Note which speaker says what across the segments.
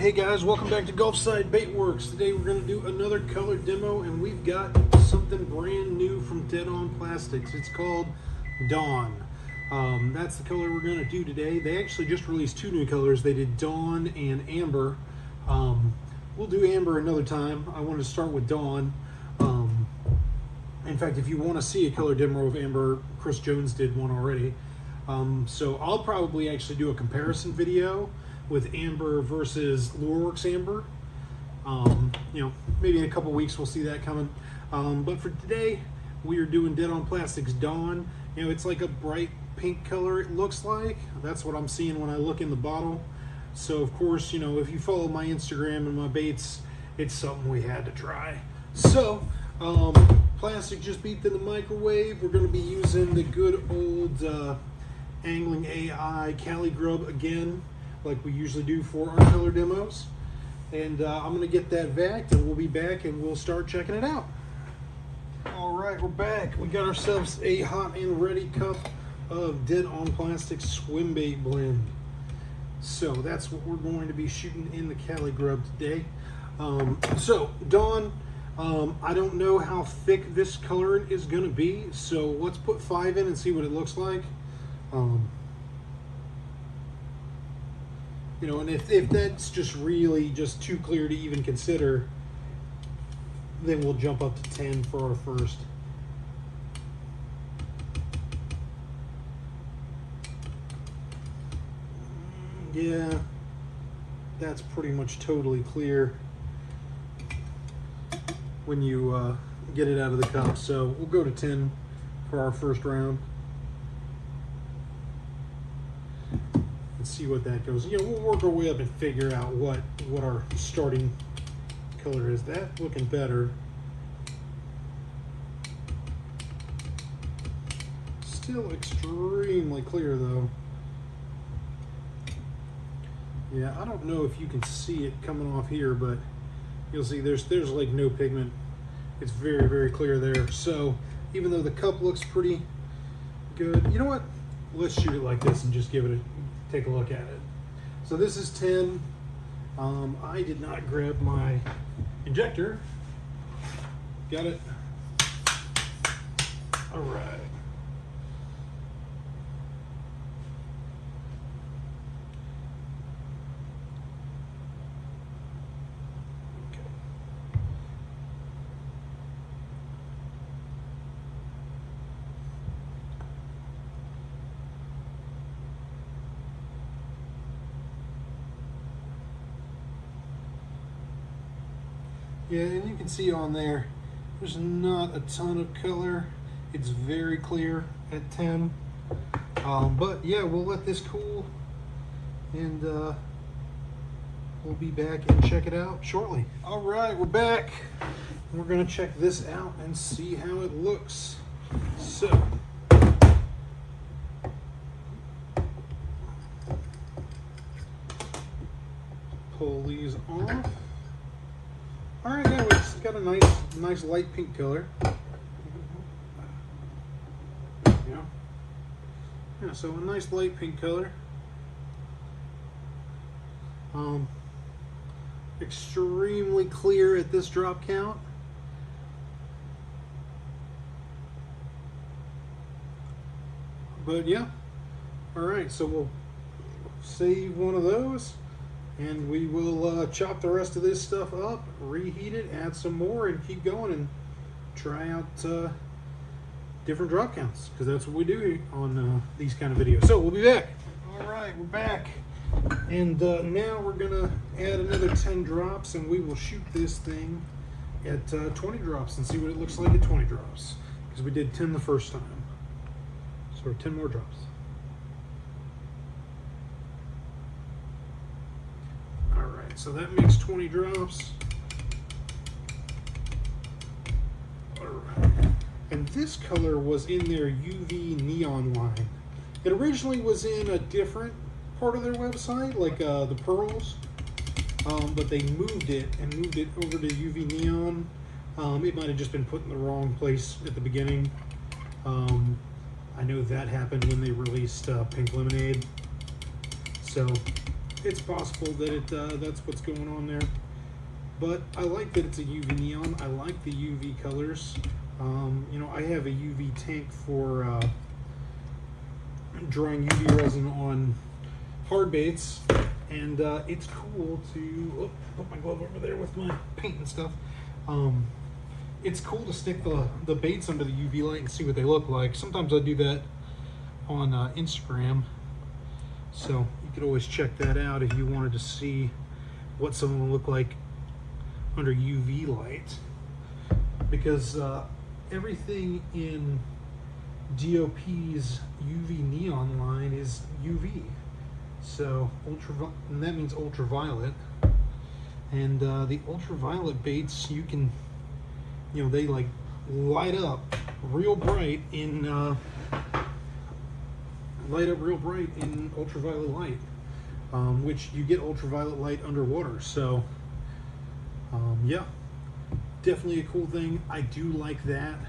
Speaker 1: hey guys, welcome back to Gulfside Baitworks. Today we're going to do another color demo, and we've got something brand new from Dead On Plastix. It's called Dawn. That's the color we're going to do today. They actually just released two new colors. They did Dawn and Amber. We'll do Amber another time. I wanted to start with Dawn. In fact, if you want to see a color demo of Amber, Chris Jones did one already. So I'll probably actually do a comparison video with Amber versus Lureworks Amber. Maybe in a couple weeks we'll see that coming. But for today, we are doing Dead On Plastix Dawn. It's like a bright pink color, it looks like. That's what I'm seeing when I look in the bottle. So of course, if you follow my Instagram and my baits, it's something we had to try. So, plastic just beeped in the microwave. We're going to be using the good old Angling AI Cali Grub again, like we usually do for our color demos. And I'm going to get that vac, and we'll be back and we'll start checking it out. All right, we're back. We got ourselves a hot and ready cup of Dead On Plastix swim bait blend. So that's what we're going to be shooting in the Cali Grub today. So Dawn, I don't know how thick this color is going to be, so let's put 5 in and see what it looks like. And if that's just really just too clear to even consider, then we'll jump up to 10 for our first. Yeah, that's pretty much totally clear when you get it out of the cup. So we'll go to 10 for our first round. See what that goes. We'll work our way up and figure out what our starting color is. That looking better. Still extremely clear though. Yeah, I don't know if you can see it coming off here, but you'll see there's like no pigment. It's very, very clear there. So even though the cup looks pretty good, you know what? Let's shoot it like this and just take a look at it. So this is 10. I did not grab my injector. Got it. All right. Yeah, and you can see on there's not a ton of color. It's very clear at 10. But yeah, we'll let this cool, and we'll be back and check it out shortly. All right, we're back. We're gonna check this out and see how it looks. So, pull these off. All right, yeah, it's got a nice light pink color. Yeah, so a nice light pink color. Extremely clear at this drop count. But yeah, all right, so we'll save one of those. And we will chop the rest of this stuff up, reheat it, add some more, and keep going and try out different drop counts, because that's what we do on these kind of videos. So we'll be back. All right, we're back. And now we're going to add another 10 drops, and we will shoot this thing at 20 drops and see what it looks like at 20 drops, because we did 10 the first time. So 10 more drops. So that makes 20 drops. All right. And this color was in their UV neon line. It originally was in a different part of their website, like the pearls, but they moved it over to UV neon. It might have just been put in the wrong place at the beginning. I know that happened when they released Pink Lemonade. So it's possible that that's what's going on there. But I like that it's a UV neon. I like the UV colors. You know, I have a UV tank for drawing UV resin on hard baits, and it's cool to put my glove over there with my paint and stuff. It's cool to stick the baits under the UV light and see what they look like. Sometimes I do that on Instagram, so you could always check that out if you wanted to see what someone would look like under UV light, because everything in DOP's UV neon line is UV, so and that means ultraviolet. And the ultraviolet baits, you can, you know, they like light up real bright in ultraviolet light, which you get ultraviolet light underwater. So yeah, definitely a cool thing. I do like that.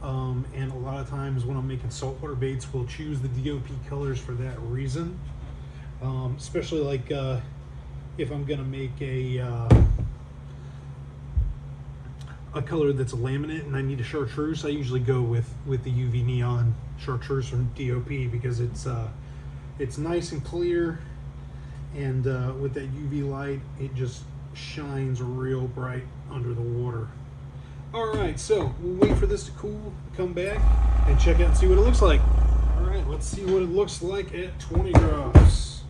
Speaker 1: And a lot of times when I'm making saltwater baits, we'll choose the DOP colors for that reason. Especially like if I'm gonna make a color that's a laminate and I need a chartreuse, I usually go with the UV neon chartreuse from DOP, because it's nice and clear, and with that UV light, it just shines real bright under the water. All right, so we'll wait for this to cool, come back, and check out and see what it looks like. All right, let's see what it looks like at 20 drops.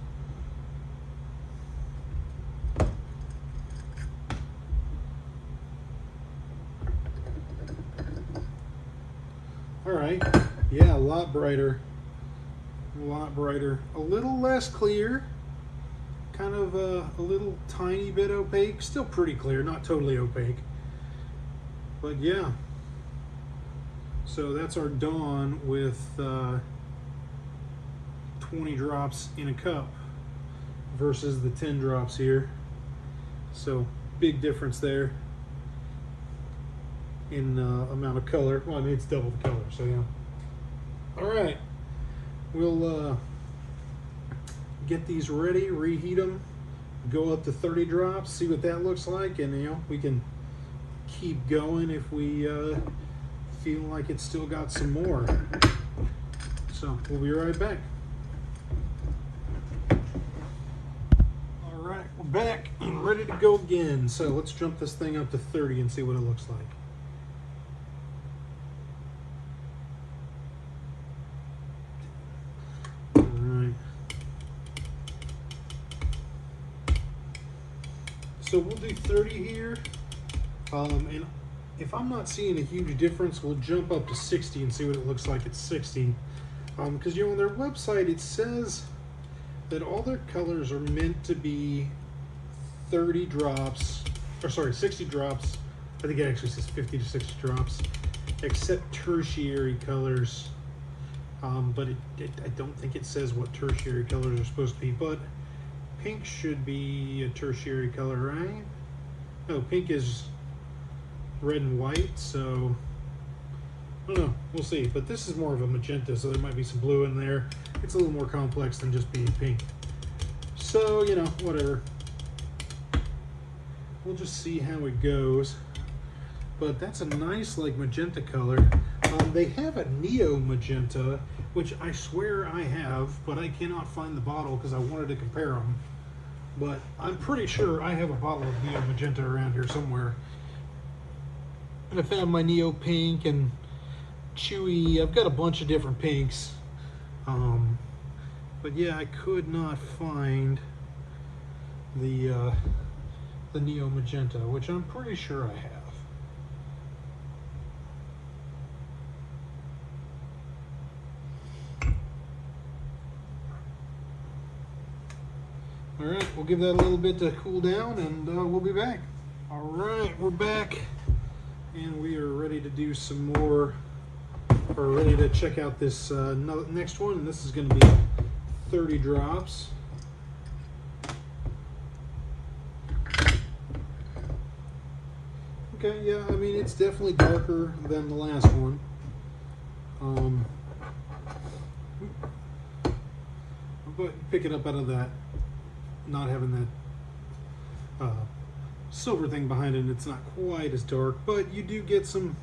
Speaker 1: All right, yeah, a lot brighter, a little less clear, kind of a little tiny bit opaque, still pretty clear, not totally opaque. But yeah, so that's our Dawn with 20 drops in a cup versus the 10 drops here. So big difference there in amount of color. Well, I mean, it's double the color, so yeah. All right, we'll get these ready, reheat them, go up to 30 drops, see what that looks like, and you know, we can keep going if we feel like it's still got some more. So we'll be right back. All right, we're back and ready to go again. So let's jump this thing up to 30 and see what it looks like. All right. So we'll do 30 here. And if I'm not seeing a huge difference, we'll jump up to 60 and see what it looks like at 60. Because you know, on their website it says that all their colors are meant to be 30 drops, or sorry, 60 drops. I think it actually says 50 to 60 drops, except tertiary colors. But I don't think it says what tertiary colors are supposed to be. But pink should be a tertiary color, right? No, pink is red and white, so I don't know, we'll see. But this is more of a magenta, so there might be some blue in there. It's a little more complex than just being pink, so you know, whatever, we'll just see how it goes. But that's a nice like magenta color. They have a neo magenta, which I swear I have, but I cannot find the bottle because I wanted to compare them. But I'm pretty sure I have a bottle of neo magenta around here somewhere. I found my neo pink and chewy. I've got a bunch of different pinks, but yeah, I could not find the neo magenta, which I'm pretty sure I have. All right, we'll give that a little bit to cool down, and we'll be back. All right, we're back. And we are ready to do some more, or ready to check out this next one. And this is going to be 30 drops. Okay, yeah, I mean, it's definitely darker than the last one. But pick it up out of that not having that silver thing behind it, it's not quite as dark, but you do get some,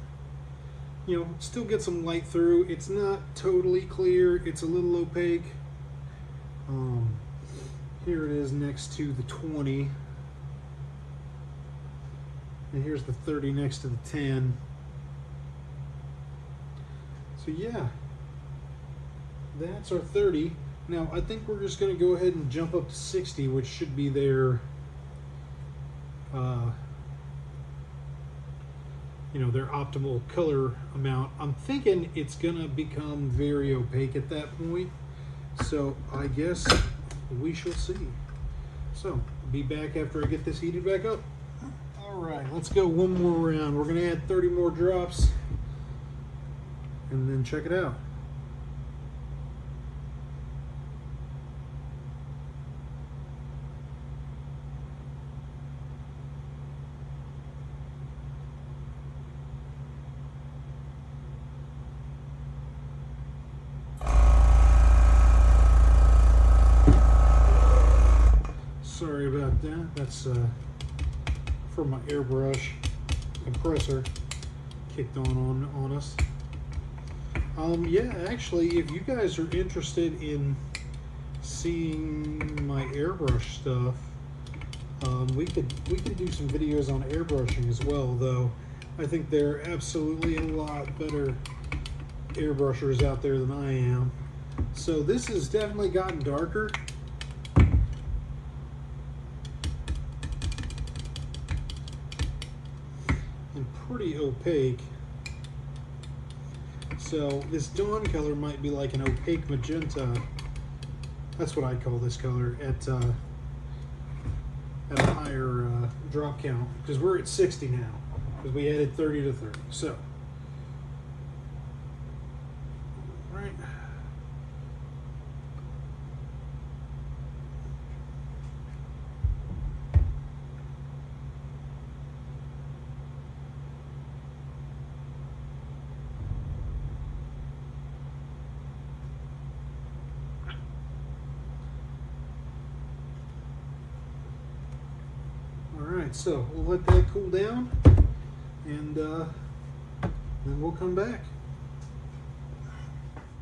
Speaker 1: you know, still get some light through. It's not totally clear, it's a little opaque. Here it is next to the 20, and here's the 30 next to the 10. So yeah, that's our 30. Now I think we're just going to go ahead and jump up to 60, which should be their you know, their optimal color amount. I'm thinking it's going to become very opaque at that point, so I guess we shall see. So be back after I get this heated back up. All right, let's go one more round. We're going to add 30 more drops and then check it out. Sorry about that. That's from my airbrush compressor kicked on us. Yeah, actually, if you guys are interested in seeing my airbrush stuff, we could do some videos on airbrushing as well. Though I think there are absolutely a lot better airbrushers out there than I am. So this has definitely gotten darker. Pretty opaque. So this dawn color might be like an opaque magenta. That's what I call this color at a higher drop count, because we're at 60 now because we added 30 to 30. So right. Alright, so we'll let that cool down, and then we'll come back.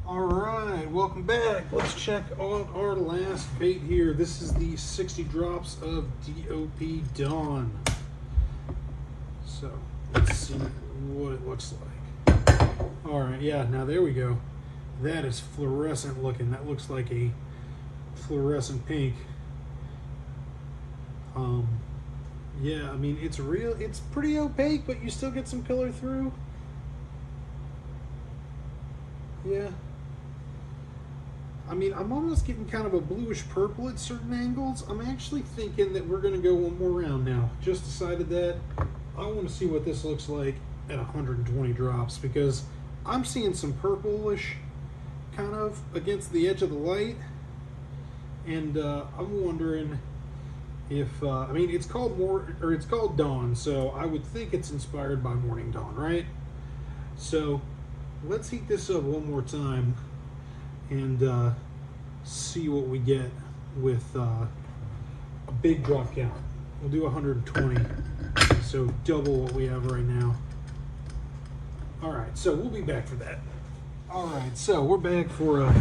Speaker 1: Alright, welcome back. Let's check out our last bait here. This is the 60 drops of DOP Dawn. So let's see what it looks like. Alright, yeah, now there we go. That is fluorescent looking. That looks like a fluorescent pink. Yeah, I mean, it's pretty opaque, but you still get some color through. Yeah. I mean, I'm almost getting kind of a bluish purple at certain angles. I'm actually thinking that we're going to go one more round now. Just decided that I want to see what this looks like at 120 drops, because I'm seeing some purplish kind of against the edge of the light, and I'm wondering if I mean, it's called Dawn, so I would think it's inspired by Morning Dawn, right? So let's heat this up one more time and see what we get with a big drop count. We'll do 120, so double what we have right now. All right, so we'll be back for that. All right, so we're back for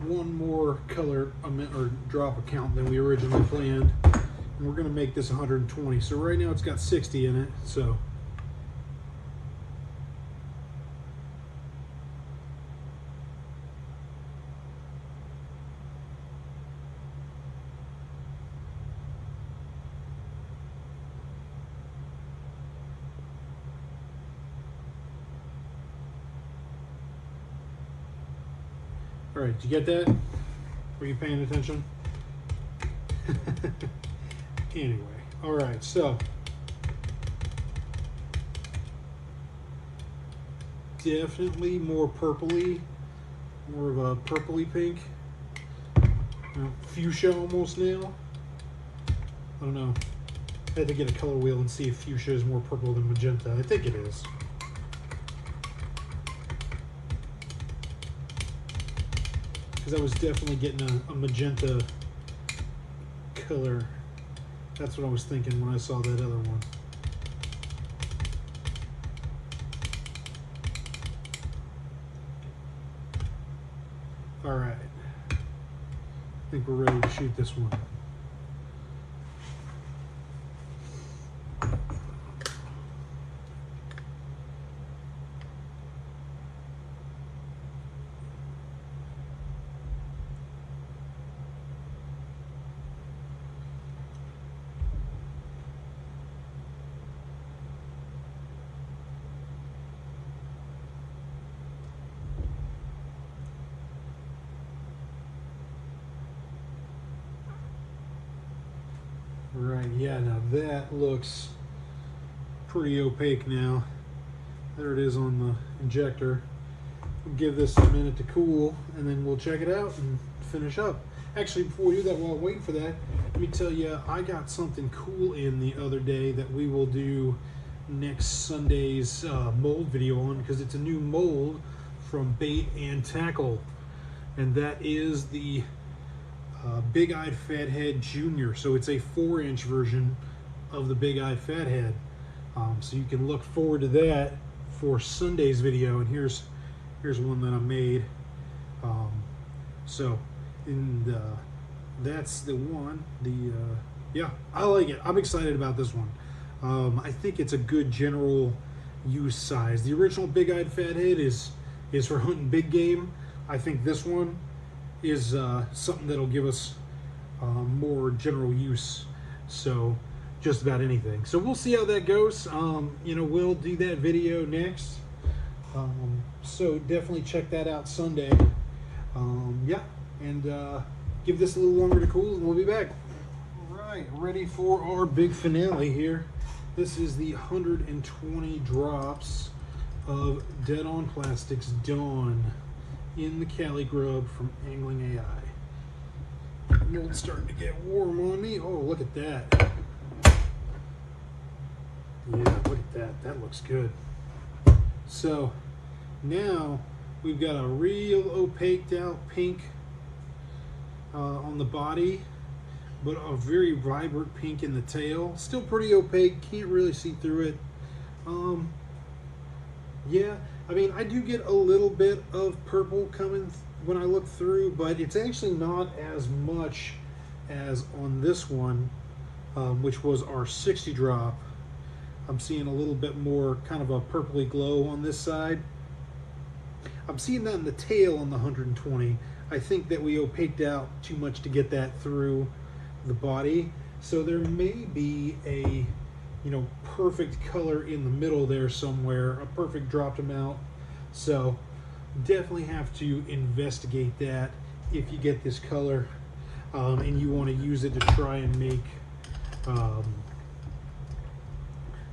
Speaker 1: one more color or drop count than we originally planned, and we're going to make this 120. So right now it's got 60 in it. So all right, did you get that? Were you paying attention? Anyway, all right, so definitely more purpley, more of a purpley pink, fuchsia almost now. I don't know. I had to get a color wheel and see if fuchsia is more purple than magenta. I think it is. Because I was definitely getting a magenta color. That's what I was thinking when I saw that other one. All right, I think we're ready to shoot this one. Right, yeah, now that looks pretty opaque now. There it is on the injector. We'll give this a minute to cool, and then we'll check it out and finish up. Actually, before we do that, while I'm waiting for that, let me tell you, I got something cool in the other day that we will do next Sunday's mold video on, because it's a new mold from Bait and Tackle, and that is the Big-Eyed Fathead Junior. So it's a 4-inch version of the Big-Eyed Fathead. So you can look forward to that for Sunday's video. And here's one that I made. That's the one. Yeah, I like it. I'm excited about this one. I think it's a good general use size. The original Big-Eyed Fathead is for hunting big game. I think this one is something that'll give us more general use, so just about anything. So we'll see how that goes. We'll do that video next, so definitely check that out Sunday. Yeah, and give this a little longer to cool, and we'll be back. All right, ready for our big finale here. This is the 120 drops of Dead On Plastix Dawn in the Cali Grub from Angling AI. It's starting to get warm on me. Oh, look at that. Yeah, look at that. That looks good. So now we've got a real opaqued out pink on the body, but a very vibrant pink in the tail. Still pretty opaque. Can't really see through it. Yeah, I mean, I do get a little bit of purple coming when I look through, but it's actually not as much as on this one, which was our 60 drop. I'm seeing a little bit more kind of a purpley glow on this side. I'm seeing that in the tail on the 120. I think that we opaqued out too much to get that through the body. So there may be a perfect color in the middle there somewhere, a perfect dropped amount. So definitely have to investigate that if you get this color and you want to use it to try and make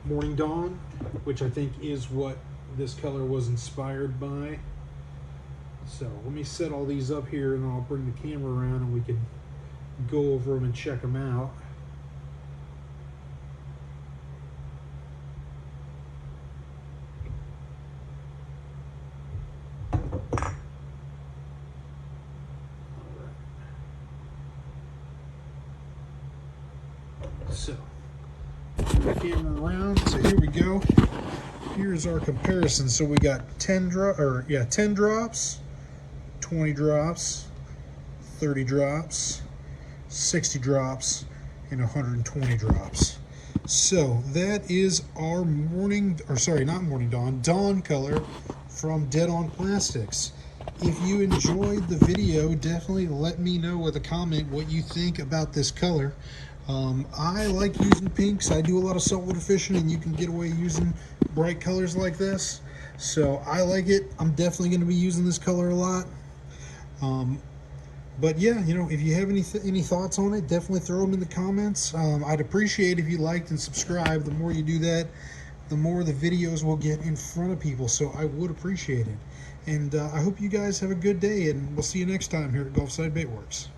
Speaker 1: Morning Dawn, which I think is what this color was inspired by. So let me set all these up here, and I'll bring the camera around and we can go over them and check them out. So, the camera around. So here we go. Here's our comparison. So we got 10 drops, 20 drops, 30 drops, 60 drops, and 120 drops. So that is our Dawn color from Dead On Plastix. If you enjoyed the video, definitely let me know with a comment what you think about this color. I like using pinks. I do a lot of saltwater fishing, and you can get away using bright colors like this. So I like it. I'm definitely going to be using this color a lot. But yeah, if you have any thoughts on it, definitely throw them in the comments. I'd appreciate if you liked and subscribed. The more you do that, the more the videos will get in front of people. So I would appreciate it. And I hope you guys have a good day, and we'll see you next time here at Gulfside Baitworks.